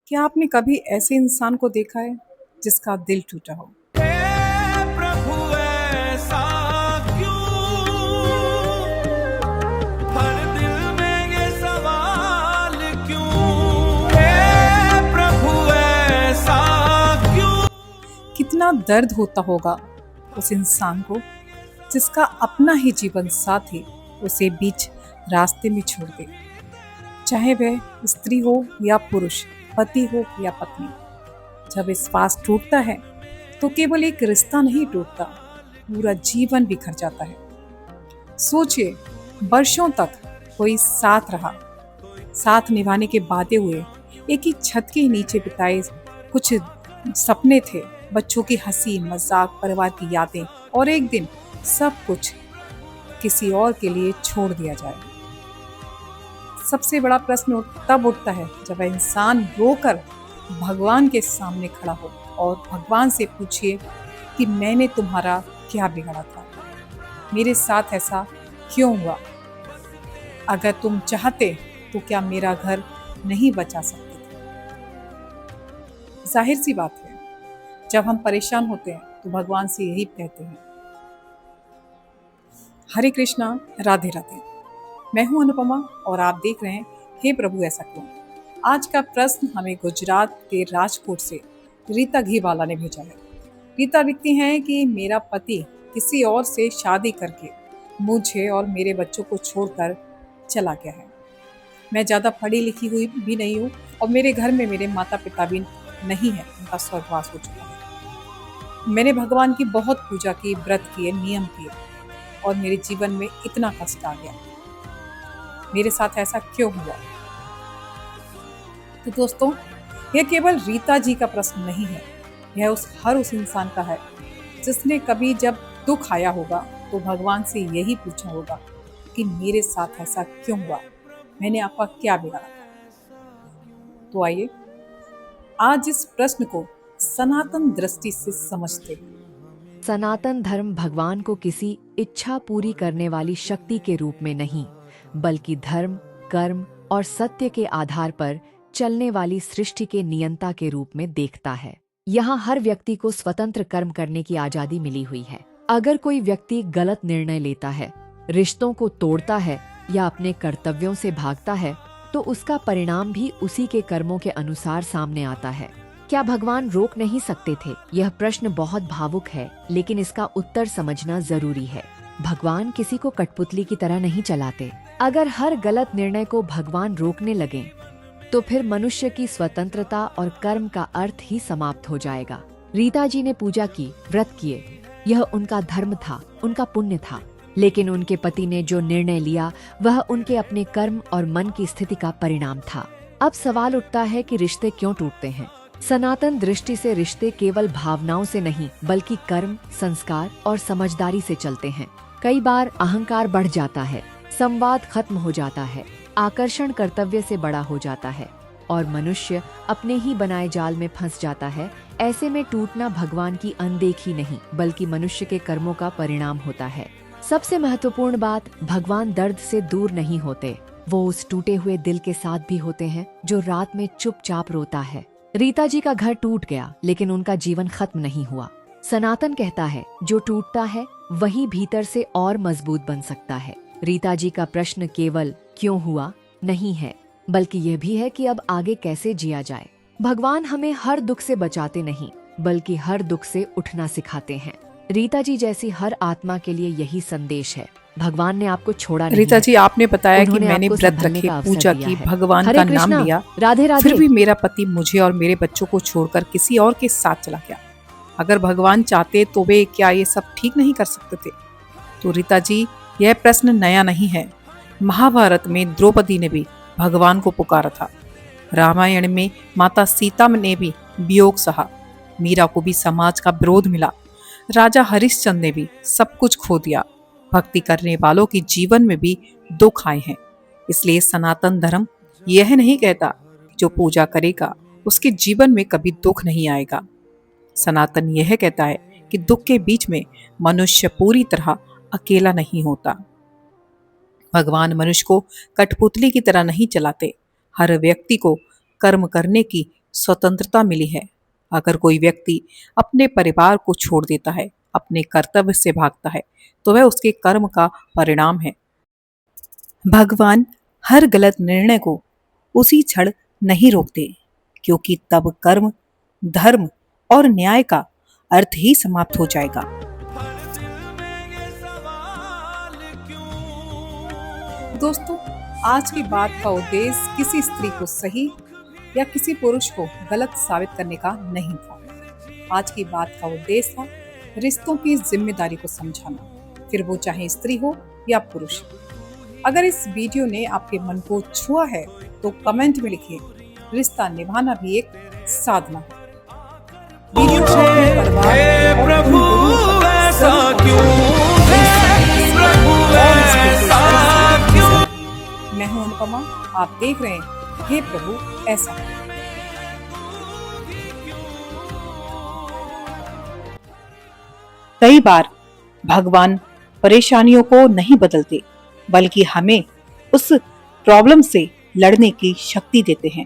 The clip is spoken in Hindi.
क्या आपने कभी ऐसे इंसान को देखा है जिसका दिल टूटा हो? हे प्रभु ऐसा क्यों हर दिल में ये सवाल क्यों हे प्रभु ऐसा क्यों। कितना दर्द होता होगा उस इंसान को जिसका अपना ही जीवन साथी उसे बीच रास्ते में छोड़ दे। चाहे वह स्त्री हो या पुरुष, पति हो या पत्नी। जब विश्वास टूटता है तो केवल एक रिश्ता नहीं टूटता, पूरा जीवन बिखर जाता है। सोचिए, वर्षों तक कोई साथ रहा, साथ निभाने के वादे हुए, एक ही छत के नीचे बिताए कुछ सपने थे, बच्चों की हंसी मजाक, परिवार की यादें, और एक दिन सब कुछ किसी और के लिए छोड़ दिया जाए। सबसे बड़ा प्रश्न तब उठता है जब वह इंसान रोकर भगवान के सामने खड़ा हो और भगवान से पूछिए कि मैंने तुम्हारा क्या बिगाड़ा था, मेरे साथ ऐसा क्यों हुआ? अगर तुम चाहते तो क्या मेरा घर नहीं बचा सकते थे? जाहिर सी बात है, जब हम परेशान होते हैं तो भगवान से यही कहते हैं। हरे कृष्णा, राधे राधे। मैं हूं अनुपमा और आप देख रहे हैं हे प्रभु ऐसा क्यों। आज का प्रश्न हमें गुजरात के राजकोट से रीता घीवाला ने भेजा है। रीता लिखती हैं कि मेरा पति किसी और से शादी करके मुझे और मेरे बच्चों को छोड़कर चला गया है। मैं ज़्यादा पढ़ी लिखी हुई भी नहीं हूँ और मेरे घर में मेरे माता पिता भी नहीं है, उनका स्वर्गवास हो चुका है। मैंने भगवान की बहुत पूजा की, व्रत किए, नियम किए और मेरे जीवन में इतना कष्ट आ गया। मेरे साथ ऐसा क्यों हुआ? तो दोस्तों, यह केवल रीता जी का प्रश्न नहीं है, यह हर उस इंसान का है जिसने कभी जब दुख आया होगा तो भगवान से यही पूछा होगा कि मेरे साथ ऐसा क्यों हुआ, मैंने आपका क्या बिगाड़ा था। तो आइए आज इस प्रश्न को सनातन दृष्टि से समझते हैं। सनातन धर्म भगवान को किसी इच्छा पूरी करने वाली शक्ति के रूप में नहीं, बल्कि धर्म, कर्म और सत्य के आधार पर चलने वाली सृष्टि के नियंता के रूप में देखता है। यहाँ हर व्यक्ति को स्वतंत्र कर्म करने की आजादी मिली हुई है। अगर कोई व्यक्ति गलत निर्णय लेता है, रिश्तों को तोड़ता है या अपने कर्तव्यों से भागता है, तो उसका परिणाम भी उसी के कर्मों के अनुसार सामने आता है। क्या भगवान रोक नहीं सकते थे? यह प्रश्न बहुत भावुक है, लेकिन इसका उत्तर समझना जरूरी है। भगवान किसी को कठपुतली की तरह नहीं चलाते। अगर हर गलत निर्णय को भगवान रोकने लगे, तो फिर मनुष्य की स्वतंत्रता और कर्म का अर्थ ही समाप्त हो जाएगा। रीता जी ने पूजा की, व्रत किए, यह उनका धर्म था, उनका पुण्य था। लेकिन उनके पति ने जो निर्णय लिया वह उनके अपने कर्म और मन की स्थिति का परिणाम था। अब सवाल उठता है कि रिश्ते क्यों टूटते हैं? सनातन दृष्टि से रिश्ते केवल भावनाओं से नहीं, बल्कि कर्म, संस्कार और समझदारी से चलते हैं। कई बार अहंकार बढ़ जाता है, संवाद खत्म हो जाता है, आकर्षण कर्तव्य से बड़ा हो जाता है और मनुष्य अपने ही बनाए जाल में फंस जाता है। ऐसे में टूटना भगवान की अनदेखी नहीं, बल्कि मनुष्य के कर्मों का परिणाम होता है। सबसे महत्वपूर्ण बात, भगवान दर्द से दूर नहीं होते, वो उस टूटे हुए दिल के साथ भी होते हैं जो रात में चुपचाप रोता है। रीता जी का घर टूट गया, लेकिन उनका जीवन खत्म नहीं हुआ। सनातन कहता है, जो टूटता है वही भीतर से और मजबूत बन सकता है। रीता जी का प्रश्न केवल क्यों हुआ नहीं है, बल्कि यह भी है कि अब आगे कैसे जिया जाए। भगवान हमें हर दुख से बचाते नहीं, बल्कि हर दुख से उठना सिखाते हैं। रीता जी जैसी हर आत्मा के लिए यही संदेश है। भगवान ने आपको छोड़ा नहीं। रीता जी, आपने बताया कि उन्होंने मैंने आपको व्रत संभलने रखे, का अवसर पूजा दिया की, है। भगवान हरे का नाम कृष्णा, लिया, राधे राधे। फिर भी मेरा पति मुझे और मेरे बच्चों को छोड़कर किसी और के साथ चला गया। अगर भगवान चाहते तो वे क्या ये सब ठीक नहीं कर सकते थे? तो रीता जी, यह प्रश्न नया नहीं है। महाभारत में द्रौपदी ने भी भगवान को पुकारा था। रामायण में माता सीता ने भी वियोग सहा। मीरा को भी समाज का विरोध मिला। राजा हरिश्चंद्र ने भी सब कुछ खो दिया। भक्ति करने वालों के जीवन में भी दुख आए हैं। इसलिए सनातन धर्म यह नहीं कहता कि जो पूजा करेगा उसके जीवन में कभी दुख नहीं आएगा। सनातन यह कहता है कि दुख के बीच में मनुष्य पूरी तरह अकेला नहीं होता। भगवान मनुष्य को कठपुतली की तरह नहीं चलाते। हर व्यक्ति को कर्म करने की स्वतंत्रता मिली है। अगर कोई व्यक्ति अपने परिवार को छोड़ देता है, अपने कर्तव्य से भागता है, तो वह उसके कर्म का परिणाम है। भगवान हर गलत निर्णय को उसी क्षण नहीं रोकते, क्योंकि तब कर्म, धर्म और न्याय का अर्थ ही समाप्त हो जाएगा। दोस्तों, आज की बात का उद्देश्य किसी स्त्री को सही या किसी पुरुष को गलत साबित करने का नहीं था। आज की बात का उद्देश्य था रिश्तों की जिम्मेदारी को समझाना, फिर वो चाहे स्त्री हो या पुरुष। अगर इस वीडियो ने आपके मन को छुआ है तो कमेंट में लिखिए, रिश्ता निभाना भी एक साधना है। वीडियो को अपने परिवार और प्रभु ऐसा क्यों है, प्रभु ऐसा क्यों। मैं हूं अनुपमा, आप देख रहे हैं हे प्रभु ऐसा। कई बार भगवान परेशानियों को नहीं बदलते, बल्कि हमें उस प्रॉब्लम से लड़ने की शक्ति देते हैं।